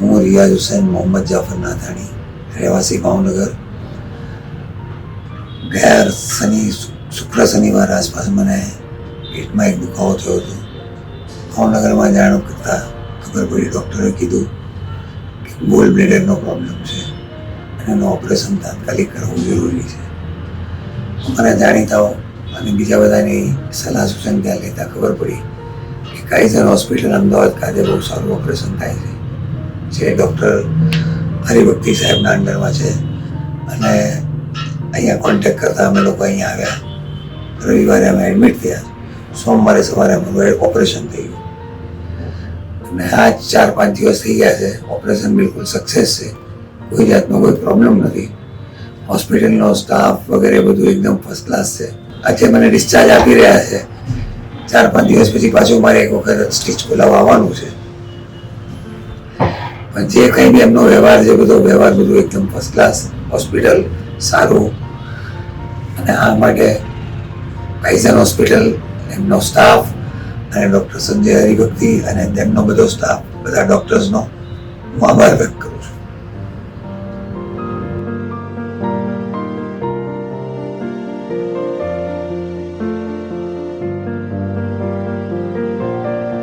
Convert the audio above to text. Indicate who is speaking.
Speaker 1: હું રિયાઝ હુસૈન મોહમ્મદ જાફર નાથાણી, રહેવાસી ભાવનગર. ગયા શુક્ર શનિવાર આસપાસ મને પેટમાં એક દુખાવો થયો હતો. ભાવનગરમાં જાણ કરતાં ખબર પડી, ડૉક્ટરે કીધું કે ગોલ બ્લેડરનો પ્રોબ્લેમ છે અને એનું ઓપરેશન તાત્કાલિક કરવું જરૂરી છે. મને જાણીતાઓ અને બીજા બધાની સલાહ સૂચન ત્યાં લેતા ખબર પડી કે કાયસર હોસ્પિટલ અમદાવાદ ખાતે બહુ સારું ઓપરેશન થાય છે, જે ડૉક્ટર હરિભક્તિ સાહેબના અંડરમાં છે. અને અહીંયા કોન્ટેક્ટ કરતાં અમે લોકો અહીંયા આવ્યા. રવિવારે અમે એડમિટ થયા. સોમવારે સવારે અમારું ઓપરેશન થઈ ગયું અને આ 4-5 દિવસ થઈ ગયા છે. ઓપરેશન બિલકુલ સક્સેસ છે, કોઈ જાતનો કોઈ પ્રોબ્લેમ નથી. હોસ્પિટલનો સ્ટાફ વગેરે બધું એકદમ ફર્સ્ટ ક્લાસ છે. આજે મને ડિસ્ચાર્જ આપી રહ્યા છે. 4-5 દિવસ પછી પાછું મારે એક વખત સ્ટીચ ખોલાવવા આવવાનું છે. પણ જે કંઈ બી એમનો વ્યવહાર છે, વ્યવહાર બધું એકદમ ફર્સ્ટ ક્લાસ. હોસ્પિટલ સારું, અને આ માટે કાયસર હોસ્પિટલ, એમનો સ્ટાફ અને ડૉક્ટર સંજય હરિભક્તિ અને તેમનો બધો સ્ટાફ, બધા ડૉક્ટર્સનો હું આભાર વ્યક્ત કરું.